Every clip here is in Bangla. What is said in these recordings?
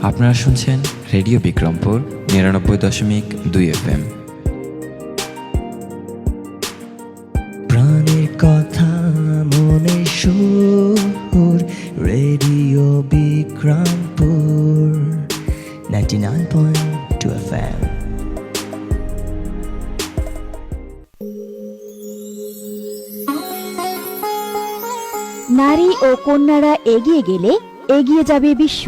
আপনারা শুনছেন রেডিও বিক্রমপুর ৯৯.২ FM। প্রাণের কথা মনে সুর, রেডিও বিক্রমপুর 99.2 FM। নারী ও কন্যারা এগিয়ে গেলে এগিয়ে যাবে বিশ্ব।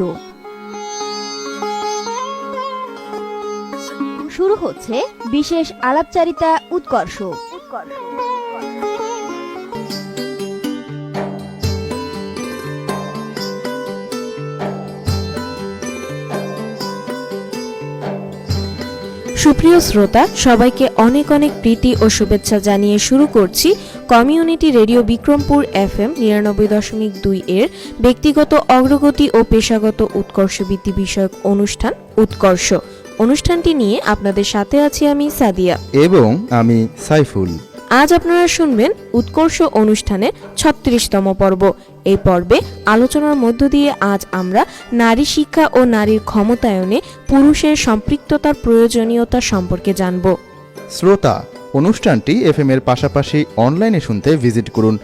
শুরু হচ্ছে বিশেষ আলাপচারিতা উৎকর্ষ। সুপ্রিয় শ্রোতা, সবাইকে অনেক অনেক প্রীতি ও শুভেচ্ছা জানিয়ে শুরু করছি কমিউনিটি রেডিও বিক্রমপুর FM ৯৯.২ এর ব্যক্তিগত অগ্রগতি ও পেশাগত উৎকর্ষ বৃদ্ধি বিষয়ক অনুষ্ঠান উৎকর্ষ। অনুষ্ঠানটি নিয়ে আপনাদের সাথে আছি আমি সাদিয়া এবং আমি সাইফুল। আজ আপনারা শুনবেন উৎকর্ষ অনুষ্ঠানের ৩৬তম পর্ব। এই পর্বে আলোচনার মধ্য দিয়ে আজ আমরা নারী শিক্ষা ও নারীর ক্ষমতায়নে পুরুষের সম্পৃক্ততার প্রয়োজনীয়তা সম্পর্কে জানব। শ্রোতা, অনুষ্ঠানটি FM এর পাশাপাশি অনলাইনে শুনতে ভিজিট করুন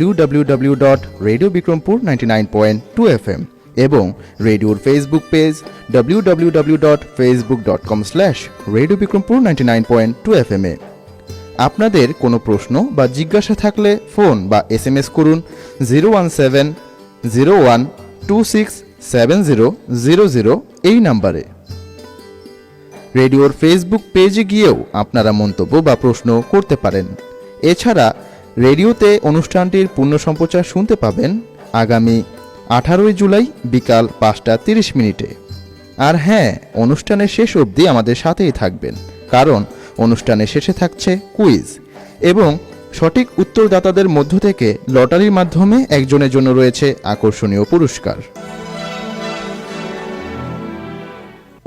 www.radiobikrampur99.2 FM এবং রেডিওর ফেসবুক পেজ www.facebook.com/radiobikrampur99.2 FM এ। আপনাদের কোনো প্রশ্ন বা জিজ্ঞাসা থাকলে ফোন বা SMS করুন 01701267000 এই নাম্বারে। রেডিওর ফেসবুক পেজে গিয়েও আপনারা মন্তব্য বা প্রশ্ন করতে পারেন। এছাড়া রেডিওতে অনুষ্ঠানটির পূর্ণ সম্প্রচার শুনতে পাবেন আগামী 18 জুলাই বিকাল 5:30 আর হ্যাঁ, অনুষ্ঠানের শেষ অবধি আমাদের সাথেই থাকবেন, কারণ অনুষ্ঠানের শেষে থাকছে কুইজ এবং সঠিক উত্তরদাতাদের মধ্য থেকে লটারির মাধ্যমে একজনের জন্য রয়েছে আকর্ষণীয় পুরস্কার।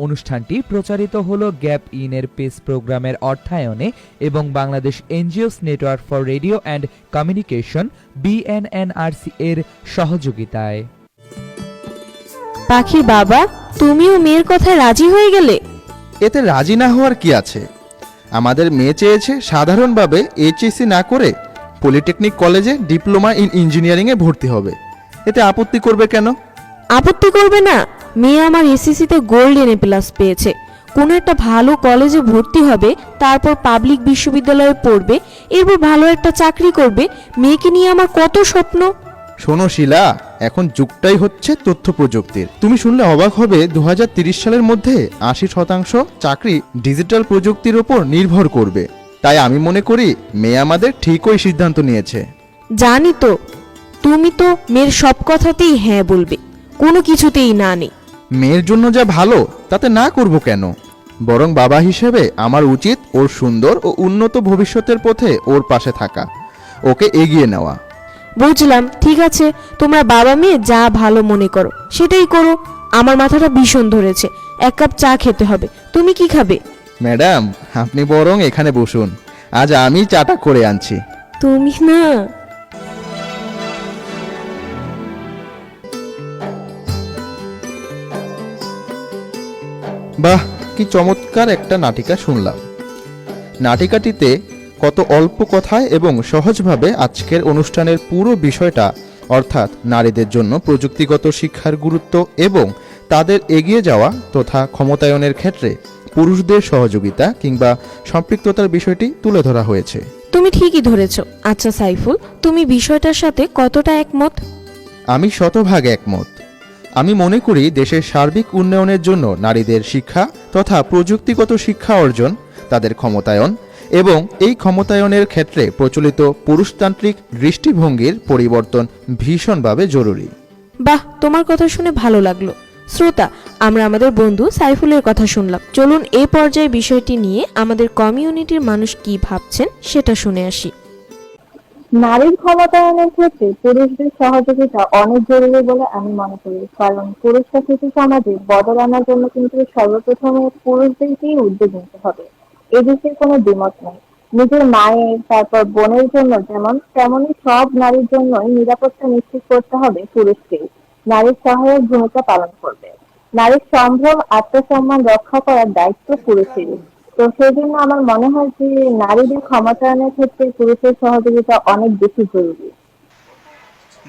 অনুষ্ঠানটি প্রচারিত হলো গ্যাপ ইনের পেস প্রোগ্রামের অর্থায়নে এবং Bangladesh NGOs network for radio and communication BNNRC এর সহযোগিতায়। পাখির বাবা, তুমিও মেয়ের কথায় রাজি হয়ে গেলে? এতে রাজি না হওয়ার কি আছে? আমাদের মেয়ে চেয়েছে সাধারণভাবে HSC না করে পলিটেকনিক কলেজে ডিপ্লোমা ইন ইঞ্জিনিয়ারিংয়ে ভর্তি হবে। এতে আপত্তি করবে কেন? আপত্তি করবে না? মেয়ে আমার এসএসসিতে গোল্ড A+ পেয়েছে। কোনো একটা ভালো কলেজে ভর্তি হবে, তারপর পাবলিক বিশ্ববিদ্যালয়ে পড়বে, এরপর ভালো একটা চাকরি করবে। মেয়েকে নিয়ে আমার কত স্বপ্ন। শোনো শিলা, এখন যুগটাই হচ্ছে তথ্য প্রযুক্তির। তুমি শুনলে অবাক হবে 2030 সালের মধ্যে 80% চাকরি ডিজিটাল প্রযুক্তির উপর নির্ভর করবে। তাই আমি মনে করি মেয়ে আমাদের ঠিকই সিদ্ধান্ত নিয়েছে। জানি তো, তুমি তো মেয়ের সব কথাতেই হ্যাঁ বলবে, কোনো কিছুতেই না নেই। মেয়ের জন্য যা ভালো তাতে না করব কেন? বরং বাবা হিসেবে আমার উচিত ওর সুন্দর ও উন্নত ভবিষ্যতের পথে ওর পাশে থাকা, ওকে এগিয়ে নেওয়া। বুঝলাম, ঠিক আছে, তোমরা বাবা মেয়ে যা ভালো মনে করো সেটাই করো। আমার মাথাটা ভীষণ ধরেছে, 1 কাপ চা খেতে হবে। তুমি কি খাবে? ম্যাডাম, আপনি বরং এখানে বসুন, আজ আমি চাটা করে আনছি। তুমি না। বাহ, কি চমৎকার একটা নাটিকা শুনলাম। নাটিকাটিতে কত অল্প কথায় এবং সহজভাবে আজকের অনুষ্ঠানের পুরো বিষয়টা, অর্থাৎ নারীদের জন্য প্রযুক্তিগত শিক্ষার গুরুত্ব এবং তাদের এগিয়ে যাওয়া তথা ক্ষমতায়নের ক্ষেত্রে পুরুষদের সহযোগিতা কিংবা সম্পৃক্ততার বিষয়টি তুলে ধরা হয়েছে। তুমি ঠিকই ধরেছ। আচ্ছা সাইফুল, তুমি বিষয়টার সাথে কতটা একমত? আমি শতভাগ একমত। আমি মনে করি দেশের সার্বিক উন্নয়নের জন্য নারীদের শিক্ষা তথা প্রযুক্তিগত শিক্ষা অর্জন, তাদের ক্ষমতায়ন এবং এই ক্ষমতায়নের ক্ষেত্রে প্রচলিত পুরুষতান্ত্রিক দৃষ্টিভঙ্গির পরিবর্তন ভীষণভাবে জরুরি। বাহ, তোমার কথা শুনে ভালো লাগলো। শ্রোতা, আমরা আমাদের বন্ধু সাইফুলের কথা শুনলাম। চলুন এই পর্যায়ে বিষয়টি নিয়ে আমাদের কমিউনিটির মানুষ কি ভাবছেন সেটা শুনে আসি। নারীর ক্ষমতায়নের ক্ষেত্রে পুরুষদের সহযোগিতা অনেক জরুরি বলে আমি মনে করি, কারণ পুরুষরা শিশু সমাজে বদল আনার জন্য কিন্তু সর্বপ্রথমে পুরুষদেরকেই উদ্যোগ নিতে হবে। এ বিষয়ে কোনো দ্বিমত নেই। নিজের মায়ের, তারপর বোনের জন্য যেমন, তেমনি সব নারীর জন্যই নিরাপত্তা নিশ্চিত করতে হবে পুরুষকেই। নারীর সহায়ক ভূমিকা পালন করবে। নারীর সম্ভ্রম আত্মসম্মান রক্ষা করার দায়িত্ব পুরুষেরই। তো সেই জন্য আমার মনে হয় যে নারীদের ক্ষমতায়নের ক্ষেত্রে পুরুষের সহযোগিতা অনেক বেশি জরুরি।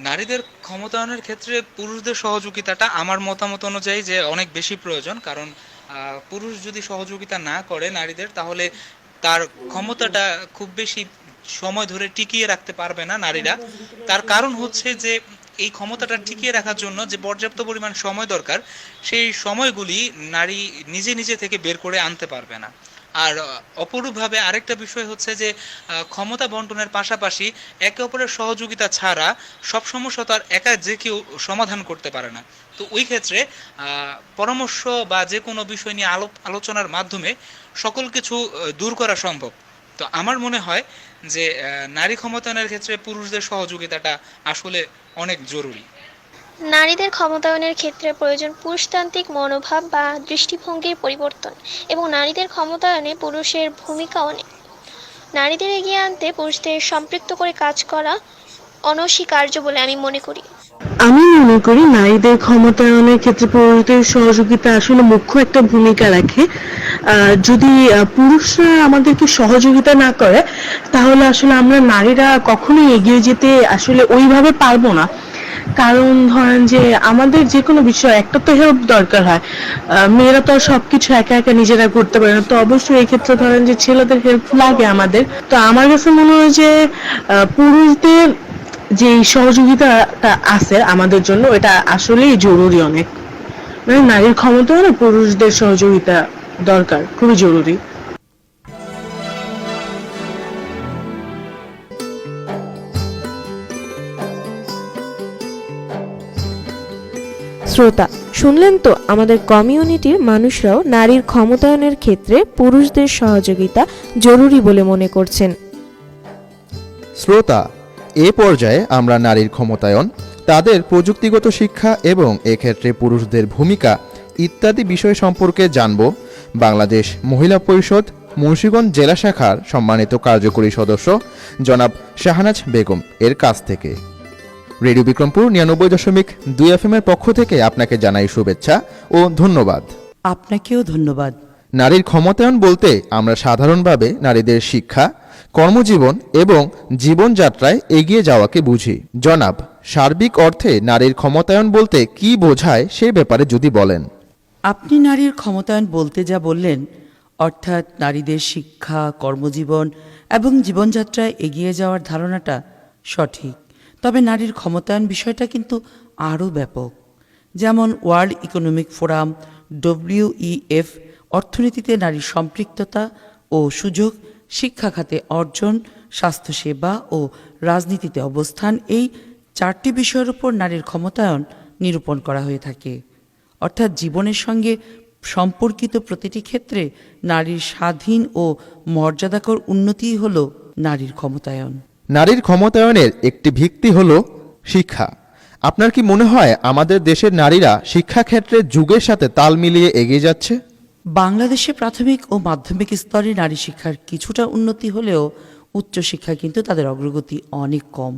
নারীদের ক্ষমতায়নের ক্ষেত্রে পুরুষদের সহযোগিতাটা আমার মতামত অনুযায়ী যে অনেক বেশি প্রয়োজন, কারণ পুরুষ যদি সহযোগিতা না করে নারীদের, তাহলে তার ক্ষমতাটা খুব বেশি সময় ধরে টিকিয়ে রাখতে পারবে না নারীরা। তার কারণ হচ্ছে যে এই ক্ষমতাটা টিকিয়ে রাখার জন্য যে পর্যাপ্ত পরিমাণ সময় দরকার, সেই সময়গুলি নারী নিজে নিজে থেকে বের করে আনতে পারবে না। আর অপরূপভাবে আরেকটা বিষয় হচ্ছে যে ক্ষমতা বন্টনের পাশাপাশি একে অপরের সহযোগিতা ছাড়া সব সমস্যা তো আর একা যে কেউ সমাধান করতে পারে না। তো ওই ক্ষেত্রে পরামর্শ বা যে কোনো বিষয় নিয়ে আলোচনার মাধ্যমে সকল কিছু দূর করা সম্ভব। তো আমার মনে হয় যে নারী ক্ষমতায়নের ক্ষেত্রে পুরুষদের সহযোগিতাটা আসলে অনেক জরুরি। নারীদের ক্ষমতায়নের ক্ষেত্রে প্রয়োজন পুরুষতান্ত্রিক মনোভাব বা দৃষ্টিভঙ্গির পরিবর্তন, এবং নারীদের ক্ষমতায়নে পুরুষের ভূমিকা অনেক। নারীদের এগিয়ে আনতে পুরুষদের সম্পৃক্ত করে কাজ করা অনস্বীকার্য বলে আমি মনে করি। আমি মনে করি নারীদের ক্ষমতায়নের ক্ষেত্রে পুরুষদের সহযোগিতা আসলে মুখ্য একটা ভূমিকা রাখে। যদি পুরুষরা আমাদেরকে সহযোগিতা না করে, তাহলে আসলে আমরা নারীরা কখনোই এগিয়ে যেতে আসলে ওইভাবে পারবো না। কারণ ধরেন যে আমাদের যে কোনো বিষয় একটা তো হেল্প দরকার হয়, মেয়েরা তো আর সবকিছু একা একা নিজেরা করতে পারে না। তো অবশ্যই এই ক্ষেত্রে ধরেন যে ছেলেদের হেল্প লাগে আমাদের। তো আমার কাছে মনে হয় যে পুরুষদের যে সহযোগিতাটা আছে আমাদের জন্য, এটা আসলেই জরুরি অনেক। মানে নারীর ক্ষমতায়নে পুরুষদের সহযোগিতা দরকার, খুবই জরুরি। শ্রোতা শুনলেন তো, আমাদের কমিউনিটির মানুষরাও নারীর ক্ষমতায়নের ক্ষেত্রে পুরুষদের সহযোগিতা জরুরি বলে মনে করছেন। শ্রোতা, এ পর্যায়ে আমরা নারীর ক্ষমতায়ন, তাদের প্রযুক্তিগত শিক্ষা এবং এক্ষেত্রে পুরুষদের ভূমিকা ইত্যাদি বিষয় সম্পর্কে জানব বাংলাদেশ মহিলা পরিষদ মুন্সিগঞ্জ জেলা শাখার সম্মানিত কার্যকরী সদস্য জনাব শাহনাজ বেগম এর কাছ থেকে। রেডিও বিক্রমপুর ৯৯.২ FM এর পক্ষ থেকে আপনাকে জানাই শুভেচ্ছা ও ধন্যবাদ। আপনাকেও ধন্যবাদ। নারীর ক্ষমতায়ন বলতে আমরা সাধারণভাবে নারীদের শিক্ষা, কর্মজীবন এবং জীবনযাত্রায় এগিয়ে যাওয়াকে বুঝি। জনাব, সার্বিক অর্থে নারীর ক্ষমতায়ন বলতে কি বোঝায় সে ব্যাপারে যদি বলেন। আপনি নারীর ক্ষমতায়ন বলতে যা বললেন, অর্থাৎ নারীদের শিক্ষা, কর্মজীবন এবং জীবনযাত্রায় এগিয়ে যাওয়ার ধারণাটা সঠিক। তবে নারীর ক্ষমতায়ন বিষয়টা কিন্তু আরও ব্যাপক। যেমন ওয়ার্ল্ড ইকোনমিক ফোরাম WEF অর্থনীতিতে নারীর সম্পৃক্ততা ও সুযোগ, শিক্ষা খাতে অর্জন, স্বাস্থ্যসেবা ও রাজনীতিতে অবস্থান, এই 4টি বিষয়ের উপর নারীর ক্ষমতায়ন নিরূপণ করা হয়ে থাকে। অর্থাৎ জীবনের সঙ্গে সম্পর্কিত প্রতিটি ক্ষেত্রে নারীর স্বাধীন ও মর্যাদাকর উন্নতিই হল নারীর ক্ষমতায়ন। নারীর ক্ষমতায়নের একটি ভিত্তি হল শিক্ষা। আপনার কি মনে হয় আমাদের দেশের নারীরা শিক্ষাক্ষেত্রে যুগের সাথে তাল মিলিয়ে এগিয়ে যাচ্ছে? বাংলাদেশে প্রাথমিক ও মাধ্যমিক স্তরে নারী শিক্ষার কিছুটা উন্নতি হলেও উচ্চশিক্ষায় কিন্তু তাদের অগ্রগতি অনেক কম।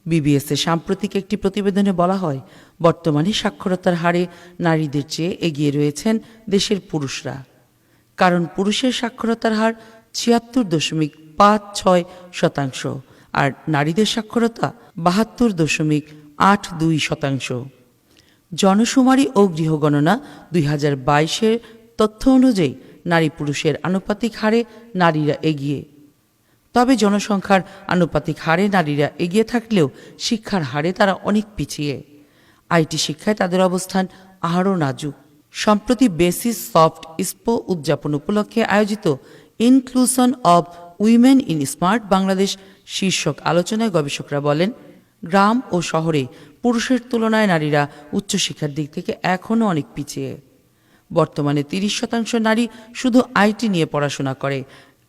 BBS এর সাম্প্রতিক একটি প্রতিবেদনে বলা হয়, বর্তমানে সাক্ষরতার হারে নারীদের চেয়ে এগিয়ে রয়েছেন দেশের পুরুষরা। কারণ পুরুষের সাক্ষরতার হার ৭৬.৫৬%, আর নারীদের সাক্ষরতা ৭২.৮২%। জনশুমারি ও গৃহগণনা 2022-এর তথ্য অনুযায়ী নারী পুরুষের আনুপাতিক হারে নারীরা এগিয়ে। তবে জনসংখ্যার আনুপাতিক হারে নারীরা এগিয়ে থাকলেও শিক্ষার হারে তারা অনেক পিছিয়ে। আইটি শিক্ষায় তাদের অবস্থান আরও নাজুক। সম্প্রতি বেসিস সফট ইস্পো উদযাপন উপলক্ষে আয়োজিত inclusion of women in smart Bangladesh শীর্ষক আলোচনায় গবেষকরা বলেন, গ্রাম ও শহরে পুরুষের তুলনায় নারীরা উচ্চশিক্ষার দিক থেকে এখনও অনেক পিছিয়ে। বর্তমানে 30% নারী শুধু আইটি নিয়ে পড়াশোনা করে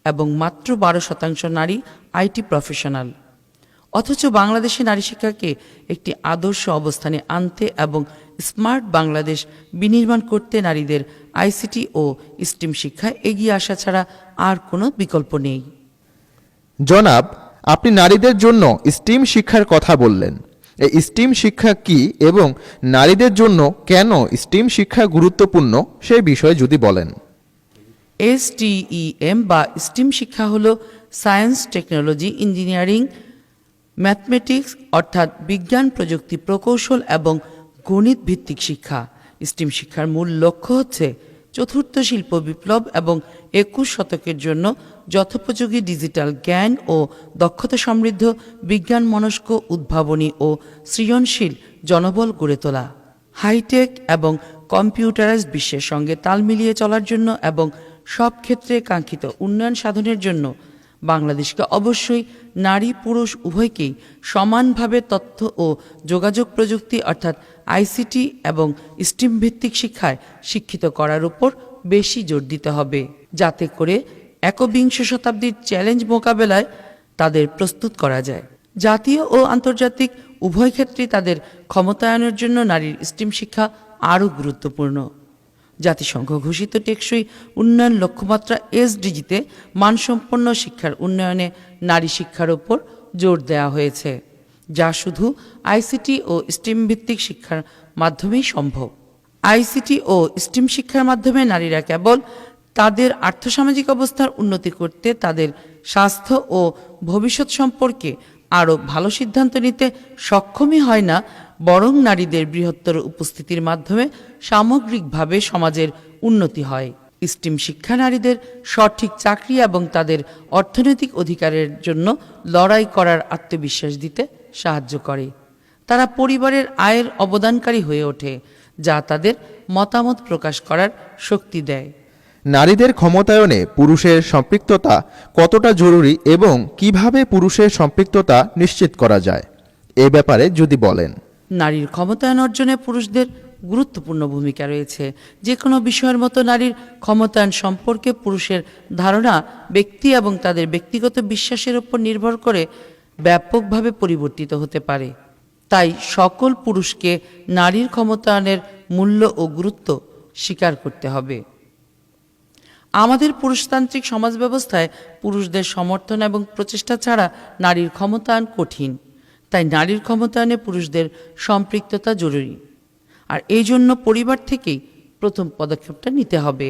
এবং মাত্র 12% নারী আইটি প্রফেশনাল। অথচ বাংলাদেশে নারী শিক্ষাকে একটি আদর্শ অবস্থানে আনতে এবং স্মার্ট বাংলাদেশ বিনির্মাণ করতে নারীদের আইসিটি ও স্টিম শিক্ষায় এগিয়ে আসা ছাড়া আর কোনো বিকল্প নেই। জনাব, আপনি নারীদের জন্য স্টিম শিক্ষার কথা বললেন। এই স্টিম শিক্ষা কি এবং নারীদের জন্য কেন স্টিম শিক্ষা গুরুত্বপূর্ণ সেই বিষয়ে যদি বলেন। STEM বা স্টিম শিক্ষা হলো সায়েন্স, টেকনোলজি, ইঞ্জিনিয়ারিং, ম্যাথমেটিক্স অর্থাৎ বিজ্ঞান, প্রযুক্তি, প্রকৌশল এবং গণিত ভিত্তিক শিক্ষা। স্টিম শিক্ষার মূল লক্ষ্য হচ্ছে চতুর্থ শিল্প বিপ্লব এবং 21 শতকের জন্য যথোপযোগী ডিজিটাল জ্ঞান ও দক্ষতা সমৃদ্ধ বিজ্ঞান মনস্ক, উদ্ভাবনী ও সৃজনশীল জনবল গড়ে তোলা। হাইটেক এবং কম্পিউটারাইজড বিশ্বের সঙ্গে তাল মিলিয়ে চলার জন্য এবং সব ক্ষেত্রে কাঙ্ক্ষিত উন্নয়ন সাধনের জন্য বাংলাদেশকে অবশ্যই নারী পুরুষ উভয়কেই সমানভাবে তথ্য ও যোগাযোগ প্রযুক্তি অর্থাৎ ICT এবং স্টিম ভিত্তিক শিক্ষায় শিক্ষিত করার উপর বেশি জোর দিতে হবে, যাতে করে একবিংশ শতাব্দীর চ্যালেঞ্জ মোকাবেলায় তাদের প্রস্তুত করা যায়। জাতীয় ও আন্তর্জাতিক উভয় ক্ষেত্রেই তাদের ক্ষমতায়নের জন্য নারীর স্টিম শিক্ষা আরও গুরুত্বপূর্ণ। জাতিসংঘ ঘোষিত টেকসই উন্নয়ন লক্ষ্যমাত্রা SDGতে মানসম্পন্ন শিক্ষার উন্নয়নে নারী শিক্ষার উপর জোর দেওয়া হয়েছে, যা শুধু ICT ও স্টিম ভিত্তিক শিক্ষার মাধ্যমেই সম্ভব। ICT ও স্টিম শিক্ষার মাধ্যমে নারীরা কেবল তাদের আর্থসামাজিক অবস্থার উন্নতি করতে, তাদের স্বাস্থ্য ও ভবিষ্যৎ সম্পর্কে আরও ভালো সিদ্ধান্ত নিতে সক্ষমই হয় না, বরং নারীদের বৃহত্তর উপস্থিতির মাধ্যমে সামগ্রিকভাবে সমাজের উন্নতি হয়। স্টিম শিক্ষা নারীদের সঠিক চাকরি এবং তাদের অর্থনৈতিক অধিকারের জন্য লড়াই করার আত্মবিশ্বাস দিতে সাহায্য করে। তারা পরিবারের আয়ের অবদানকারী হয়ে ওঠে, যা তাদের মতামত প্রকাশ করার শক্তি দেয়। নারীদের ক্ষমতায়নে পুরুষের সম্পৃক্ততা কতটা জরুরি এবং কিভাবে পুরুষের সম্পৃক্ততা নিশ্চিত করা যায় এ ব্যাপারে যদি বলেন। নারীর ক্ষমতায়ন অর্জনে পুরুষদের গুরুত্বপূর্ণ ভূমিকা রয়েছে। যে কোনো বিষয়ের মতো নারীর ক্ষমতায়ন সম্পর্কে পুরুষের ধারণা ব্যক্তি এবং তাদের ব্যক্তিগত বিশ্বাসের উপর নির্ভর করে ব্যাপকভাবে পরিবর্তিত হতে পারে। তাই সকল পুরুষকে নারীর ক্ষমতায়নের মূল্য ও গুরুত্ব স্বীকার করতে হবে। আমাদের পুরুষতান্ত্রিক সমাজ ব্যবস্থায় পুরুষদের সমর্থন এবং প্রচেষ্টা ছাড়া নারীর ক্ষমতায়ন কঠিন। তাই নারীর ক্ষমতায়নে পুরুষদের সম্পৃক্ততা জরুরি। আর এই জন্য পরিবার থেকেই প্রথম পদক্ষেপটা নিতে হবে।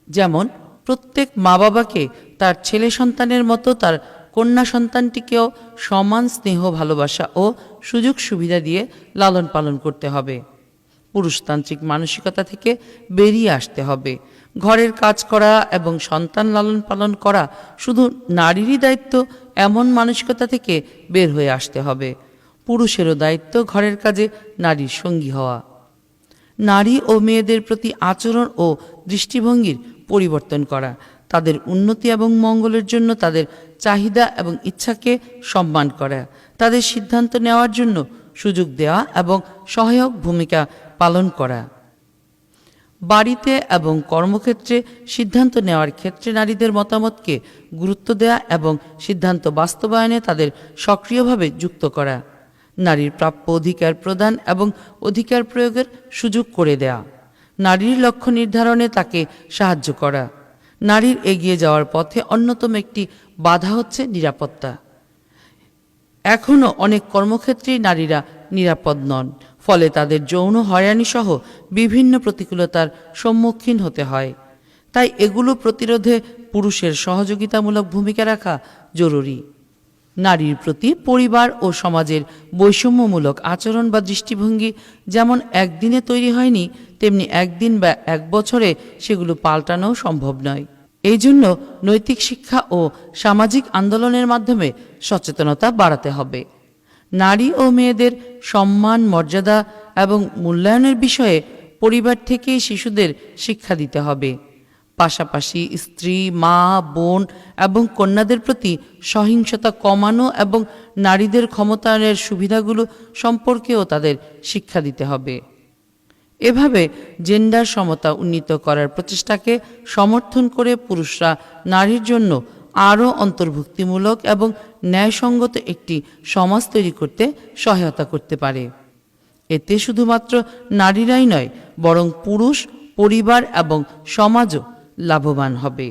যেমন প্রত্যেক মা বাবাকে তার ছেলে সন্তানের মতো তার কন্যা সন্তানটিকেও সমান স্নেহ, ভালোবাসা ও সুযোগ সুবিধা দিয়ে লালন পালন করতে হবে। পুরুষতান্ত্রিক মানসিকতা থেকে বেরিয়ে আসতে হবে। ঘরের কাজ করা এবং সন্তান লালন পালন করা শুধু নারীরই দায়িত্ব, এমন মানসিকতা থেকে বের হয়ে আসতে হবে। পুরুষেরও দায়িত্ব ঘরের কাজে নারীর সঙ্গী হওয়া। নারী ও মেয়েদের প্রতি আচরণ ও দৃষ্টিভঙ্গির পরিবর্তন করা, তাদের উন্নতি এবং মঙ্গলের জন্য তাদের চাহিদা এবং ইচ্ছাকে সম্মান করা, তাদের সিদ্ধান্ত নেওয়ার জন্য সুযোগ দেওয়া এবং সহায়ক ভূমিকা পালন করা। বাড়িতে এবং কর্মক্ষেত্রে সিদ্ধান্ত নেওয়ার ক্ষেত্রে নারীদের মতামতকে গুরুত্ব দেওয়া এবং সিদ্ধান্ত বাস্তবায়নে তাদের সক্রিয়ভাবে যুক্ত করা। নারীর প্রাপ্য অধিকার প্রদান এবং অধিকার প্রয়োগের সুযোগ করে দেয়া। নারীর লক্ষ্য নির্ধারণে তাকে সাহায্য করা। নারীর এগিয়ে যাওয়ার পথে অন্যতম একটি বাধা হচ্ছে নিরাপত্তা। এখনও অনেক কর্মক্ষেত্রেই নারীরা নিরাপদ নন, ফলে তাদের যৌন হয়রানি সহ বিভিন্ন প্রতিকূলতার সম্মুখীন হতে হয়। তাই এগুলো প্রতিরোধে পুরুষের সহযোগিতামূলক ভূমিকা রাখা জরুরি। নারীর প্রতি পরিবার ও সমাজের বৈষম্যমূলক আচরণ বা দৃষ্টিভঙ্গি যেমন একদিনে তৈরি হয়নি, তেমনি একদিন বা এক বছরে সেগুলো পাল্টানো সম্ভব নয়। এই জন্য নৈতিক শিক্ষা ও সামাজিক আন্দোলনের মাধ্যমে সচেতনতা বাড়াতে হবে। নারী ও মেয়েদের সম্মান, মর্যাদা এবং মূল্যায়নের বিষয়ে পরিবার থেকেই শিশুদের শিক্ষা দিতে হবে। পাশাপাশি স্ত্রী, মা, বোন এবং কন্যাদের প্রতি সহিংসতা কমানো এবং নারীদের ক্ষমতায়নের সুবিধাগুলো সম্পর্কেও তাদের শিক্ষা দিতে হবে। এভাবে জেন্ডার সমতা উন্নীত করার প্রচেষ্টাকে সমর্থন করে পুরুষরা নারীর জন্য আরও অন্তর্ভুক্তিমূলক এবং ন্যায়সঙ্গত একটি সমাজ তৈরি করতে সহায়তা করতে পারে। এতে শুধুমাত্র নারীরাই নয়, বরং পুরুষ, পরিবার এবং সমাজও লাভবান হবে।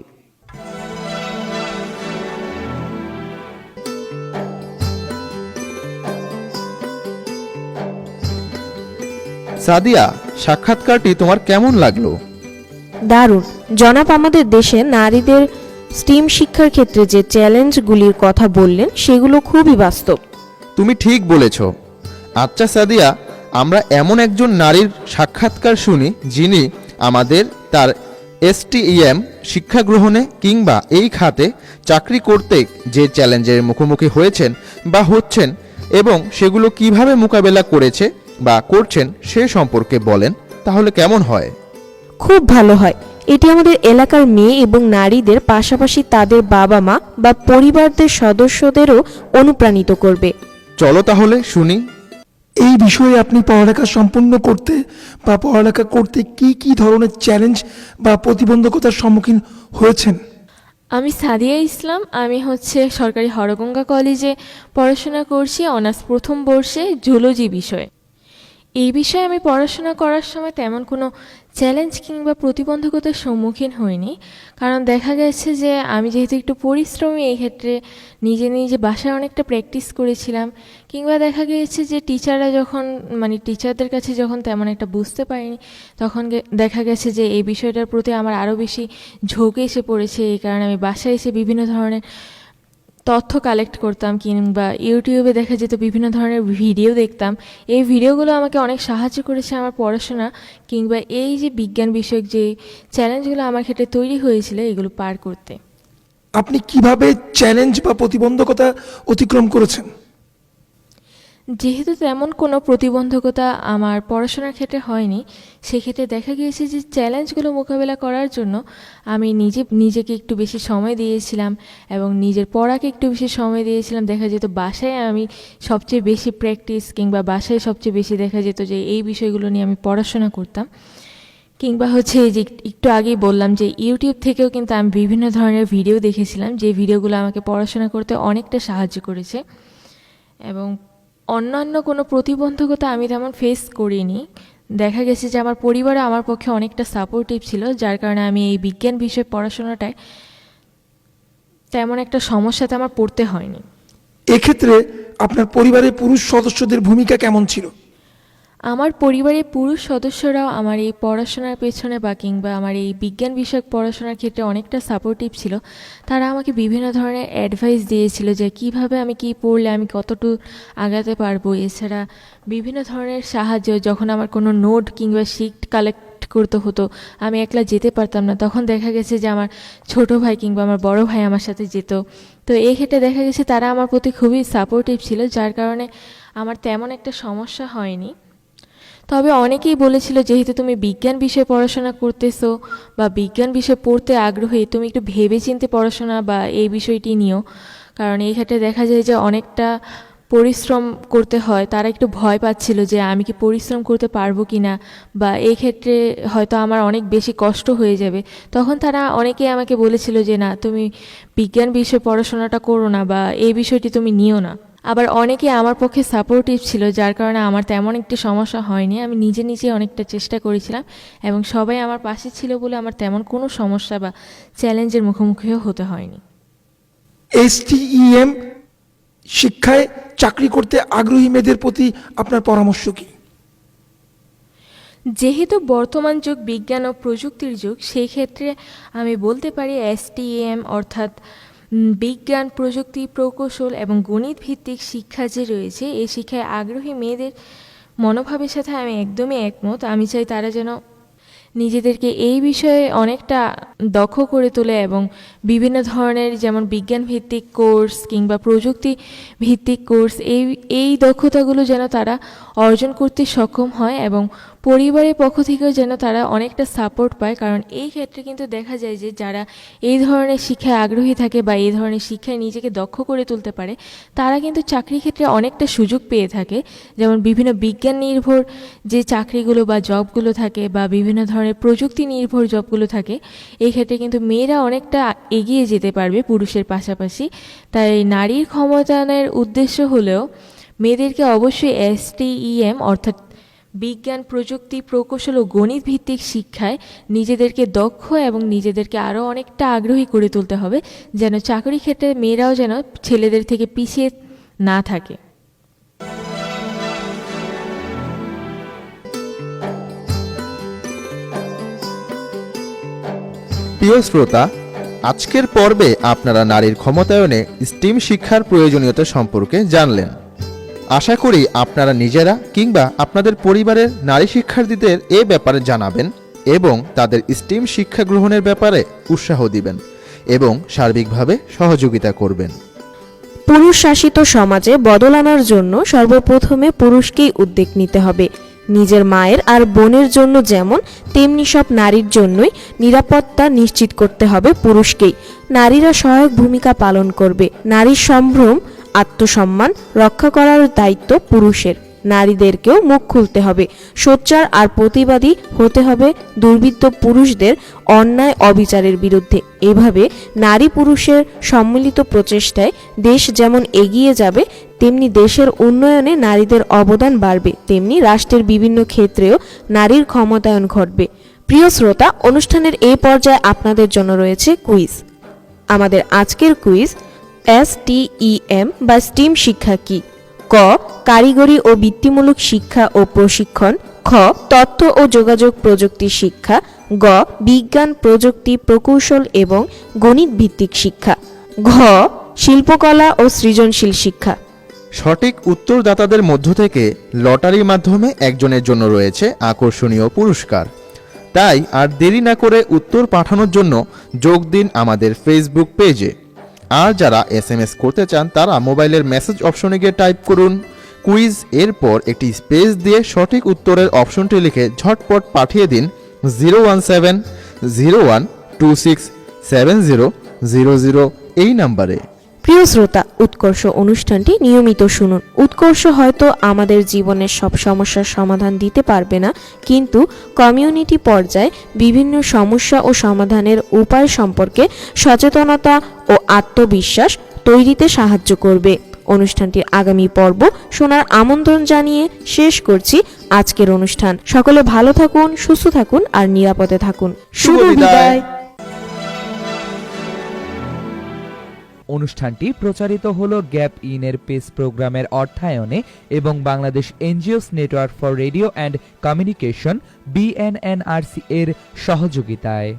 সাদিয়া, সাক্ষাৎকারটি তোমার কেমন লাগলো? দারুণ। জনাব আমাদের দেশে নারীদের স্টিম শিক্ষার ক্ষেত্রে যে চ্যালেঞ্জগুলির কথা বললেন সেগুলো খুবই বাস্তব। তুমি ঠিক বলেছ। আচ্ছা সাদিয়া, আমরা এমন একজন নারীর সাক্ষাৎকার শুনি যিনি আমাদের তার STEM শিক্ষা গ্রহণে কিংবা এই খাতে চাকরি করতে যে চ্যালেঞ্জের মুখোমুখি হয়েছেন বা হচ্ছেন এবং সেগুলো কিভাবে মোকাবেলা করেছে বা করছেন সে সম্পর্কে বলেন, তাহলে কেমন হয়? খুব ভালো হয়। এটি আমাদের এলাকার মেয়ে এবং নারীদের পাশাপাশি তাদের বাবা মা বা পরিবারদের সদস্যদেরও অনুপ্রাণিত করবে। চলো তাহলে শুনি। এই বিষয়ে আপনি পড়ালেখা সম্পূর্ণ করতে বা পড়ালেখা করতে কি কি ধরনের চ্যালেঞ্জ বা প্রতিবন্ধকতার সম্মুখীন হয়েছেন? আমি সাদিয়া ইসলাম। আমি সরকারি হরগঙ্গা কলেজে পড়াশোনা করছি, অনার্স প্রথম বর্ষে জুলজি বিষয়ে। এই বিষয়ে আমি পড়াশোনা করার সময় তেমন কোনো চ্যালেঞ্জ কিংবা প্রতিবন্ধকতার সম্মুখীন হইনি, কারণ দেখা গেছে যে আমি যেহেতু একটু পরিশ্রমী, এই ক্ষেত্রে নিজে নিজে বাসায় অনেকটা প্র্যাকটিস করেছিলাম, কিংবা দেখা গিয়েছে যে টিচাররা যখন টিচারদের কাছে যখন তেমন একটা বুঝতে পারিনি, তখন দেখা গেছে যে এই বিষয়টার প্রতি আমার আরও বেশি ঝোঁক এসে পড়েছে। এই কারণে আমি বাসায় এসে বিভিন্ন ধরনের তথ্য কালেক্ট করতাম, কিংবা ইউটিউবে দেখা যেত বিভিন্ন ধরনের ভিডিও দেখতাম। এই ভিডিওগুলো আমাকে অনেক সাহায্য করেছে আমার পড়াশোনা কিংবা এই যে বিজ্ঞান বিষয়ক যে চ্যালেঞ্জগুলো আমার ক্ষেত্রে তৈরি হয়েছিল এগুলো পার করতে। আপনি কিভাবে চ্যালেঞ্জ বা প্রতিবন্ধকতা অতিক্রম করেছেন? যেহেতু তেমন কোনো প্রতিবন্ধকতা আমার পড়াশোনার ক্ষেত্রে হয়নি, সেক্ষেত্রে দেখা গিয়েছে যে চ্যালেঞ্জগুলো মোকাবেলা করার জন্য আমি নিজেকে একটু বেশি সময় দিয়েছিলাম এবং নিজের পড়াকে একটু বেশি সময় দিয়েছিলাম। দেখা যেত বাসায় আমি সবচেয়ে বেশি প্র্যাকটিস কিংবা বাসায় সবচেয়ে বেশি দেখা যেত যে এই বিষয়গুলো নিয়ে আমি পড়াশোনা করতাম, কিংবা এই যে একটু আগেই বললাম যে ইউটিউব থেকেও কিন্তু আমি বিভিন্ন ধরনের ভিডিও দেখেছিলাম, যে ভিডিওগুলো আমাকে পড়াশোনা করতে অনেকটা সাহায্য করেছে। এবং অন্যান্য কোনো প্রতিবন্ধকতা আমি তেমন ফেস করিনি। দেখা গেছে যে আমার পরিবারে আমার পক্ষে অনেকটা সাপোর্টিভ ছিল, যার কারণে আমি এই বিজ্ঞান বিষয়ে পড়াশোনাটায় তেমন একটা সমস্যাতে আমার পড়তে হয়নি। এক্ষেত্রে আপনার পরিবারের পুরুষ সদস্যদের ভূমিকা কেমন ছিল? আমার পরিবারের পুরুষ সদস্যরাও আমার এই পড়াশোনার পেছনে বা কিংবা আমার এই বিজ্ঞান বিষয়ক পড়াশোনার ক্ষেত্রে অনেকটা সাপোর্টিভ ছিল। তারা আমাকে বিভিন্ন ধরনের অ্যাডভাইস দিয়েছিল যে কিভাবে আমি কি পড়লে আমি কতটুকু আগাতে পারবো। এছাড়া বিভিন্ন ধরনের সাহায্য, যখন আমার কোনো নোট কিংবা শিট কালেক্ট করতে হতো, আমি একলা যেতে পারতাম না, তখন দেখা গেছে যে আমার ছোট ভাই কিংবা আমার বড় ভাই আমার সাথে যেত। তো এই ক্ষেত্রে দেখা গেছে তারা আমার প্রতি খুবই সাপোর্টিভ ছিল, যার কারণে আমার তেমন একটা সমস্যা হয়নি। তবে অনেকেই বলেছিল, যেহেতু তুমি বিজ্ঞান বিষয়ে পড়াশোনা করতেছো বা বিজ্ঞান বিষয়ে পড়তে আগ্রহী, তুমি একটু ভেবেচিন্তে পড়াশোনা বা এই বিষয়টি নিও, কারণ এই ক্ষেত্রে দেখা যায় যে অনেকটা পরিশ্রম করতে হয়। তারা একটু ভয় পাচ্ছিল যে আমি কি পরিশ্রম করতে পারবো কি না, বা এই ক্ষেত্রে হয়তো আমার অনেক বেশি কষ্ট হয়ে যাবে। তখন তারা অনেকেই আমাকে বলেছিল যে না, তুমি বিজ্ঞান বিষয়ে পড়াশোনাটা করো না বা এই বিষয়টি তুমি নিও না। আবার অনেকে আমার পক্ষে সাপোর্টিভ ছিল, যার কারণে আমার তেমন একটি সমস্যা হয়নি। আমি নিজে অনেকটা চেষ্টা করেছিলাম এবং সবাই আমার পাশে ছিল বলে আমার তেমন কোনো সমস্যা বা চ্যালেঞ্জের মুখোমুখিও হতে হয়নি। STEM শিক্ষায় চাকরি করতে আগ্রহী মেয়েদের প্রতি আপনার পরামর্শ কি? যেহেতু বর্তমান যুগ বিজ্ঞান ও প্রযুক্তির যুগ, সেই ক্ষেত্রে আমি বলতে পারি STEM অর্থাৎ বিজ্ঞান, প্রযুক্তি, প্রকৌশল এবং গণিত ভিত্তিক শিক্ষা যে রয়েছে, এই শিক্ষায় আগ্রহী মেয়েদের মনোভাবের সাথে আমি একদমই একমত। আমি চাই তারা যেন নিজেদেরকে এই বিষয়ে অনেকটা দক্ষ করে তোলে এবং বিভিন্ন ধরনের যেমন বিজ্ঞান ভিত্তিক কোর্স কিংবা প্রযুক্তি ভিত্তিক কোর্স, এই দক্ষতাগুলো যেন তারা অর্জন করতে সক্ষম হয় এবং পরিবারের পক্ষ থেকেও যেন তারা অনেকটা সাপোর্ট পায়। কারণ এই ক্ষেত্রে কিন্তু দেখা যায় যে যারা এই ধরনের শিক্ষায় আগ্রহী থাকে বা এই ধরনের শিক্ষায় নিজেকে দক্ষ করে তুলতে পারে, তারা কিন্তু চাকরির ক্ষেত্রে অনেকটা সুযোগ পেয়ে থাকে। যেমন বিভিন্ন বিজ্ঞান নির্ভর যে চাকরিগুলো বা জবগুলো থাকে বা বিভিন্ন ধরনের প্রযুক্তি নির্ভর জবগুলো থাকে, এই ক্ষেত্রে কিন্তু মেয়েরা অনেকটা এগিয়ে যেতে পারবে পুরুষের পাশাপাশি। তাই নারীর ক্ষমতায়নের উদ্দেশ্য হলেও মেয়েদেরকে অবশ্যই STEM অর্থাৎ বিজ্ঞান, প্রযুক্তি, প্রকৌশল ও গণিত ভিত্তিক শিক্ষায় নিজেদেরকে দক্ষ এবং নিজেদেরকে আরও অনেকটা আগ্রহী করে তুলতে হবে, যেন চাকরি ক্ষেত্রে মেয়েরাও যেন ছেলেদের থেকে পিছিয়ে না থাকে। প্রিয় শ্রোতা, আজকের পর্বে আপনারা নারীর ক্ষমতায়নে স্টিম শিক্ষার প্রয়োজনীয়তা সম্পর্কে জানলেন। আশা করি আপনারা নিজেরা কিংবা আপনাদের পরিবারের নারী শিক্ষার্থীদের এ ব্যাপারে জানাবেন এবং তাদের স্টিম শিক্ষা গ্রহণের ব্যাপারে উৎসাহ দিবেন এবং সার্বিকভাবে সহযোগিতা করবেন। পুরুষ শাসিত সমাজে বদল আনার জন্য সর্বপ্রথমে পুরুষকেই উদ্যোগ নিতে হবে। নিজের মায়ের আর বোনের জন্য যেমন, তেমনি সব নারীর জন্যই নিরাপত্তা নিশ্চিত করতে হবে পুরুষকেই। নারীরা সহায়ক ভূমিকা পালন করবে। নারীর সম্ভ্রম, আত্মসম্মান রক্ষা করার দায়িত্ব পুরুষের। নারীদেরকেও মুখ খুলতে হবে, সোচ্চার আর প্রতিবাদী হতে হবে দুর্বৃত্ত পুরুষদের অন্যায় অবিচারের বিরুদ্ধে। এভাবে নারী পুরুষের সম্মিলিত প্রচেষ্টায় দেশ যেমন এগিয়ে যাবে, তেমনি দেশের উন্নয়নে নারীদের অবদান বাড়বে, তেমনি রাষ্ট্রের বিভিন্ন ক্ষেত্রেও নারীর ক্ষমতায়ন ঘটবে। প্রিয় শ্রোতা, অনুষ্ঠানের এই পর্যায়ে আপনাদের জন্য রয়েছে কুইজ। আমাদের আজকের কুইজ, STEM বা স্টিম শিক্ষা কি? ক. কারিগরি ও বৃত্তিমূলক শিক্ষা ও প্রশিক্ষণ। খ. তথ্য ও যোগাযোগ প্রযুক্তি শিক্ষা। গ. বিজ্ঞান, প্রযুক্তি, প্রকৌশল এবং গণিত ভিত্তিক শিক্ষা। ঘ. শিল্পকলা ও সৃজনশীল শিক্ষা। সঠিক উত্তরদাতাদের মধ্য থেকে লটারির মাধ্যমে একজনের জন্য রয়েছে আকর্ষণীয় পুরস্কার। তাই আর দেরি না করে উত্তর পাঠানোর জন্য যোগ দিন আমাদের ফেসবুক পেজে। আর যারা SMS করতে চান তারা মোবাইলের মেসেজ অপশনে গিয়ে টাইপ করুন কুইজ, এরপর একটি স্পেস দিয়ে সঠিক উত্তরের অপশনটি লিখে ঝটপট পাঠিয়ে দিন 01701267000 এই নাম্বারে। প্রিয় শ্রোতা, উৎকর্ষ অনুষ্ঠানটি নিয়মিত শুনুন। উৎকর্ষ হয়তো আমাদের জীবনের সব সমস্যার সমাধান দিতে পারবে না, কিন্তু কমিউনিটি পর্যায়ে বিভিন্ন সমস্যা ও সমাধানের উপায় সম্পর্কে সচেতনতা ও আত্মবিশ্বাস তৈরিতে সাহায্য করবে। অনুষ্ঠানটির আগামী পর্ব শোনার আমন্ত্রণ জানিয়ে শেষ করছি আজকের অনুষ্ঠান। সকলে ভালো থাকুন, সুস্থ থাকুন আর নিরাপদে থাকুন। শুভ বিদায়। অনুষ্ঠানটি প্রচারিত হলো গ্যাপ ইনের পেস প্রোগ্রামের অর্থায়নে এবং Bangladesh NGOs network for radio and communication BNNRC এর সহযোগিতায়।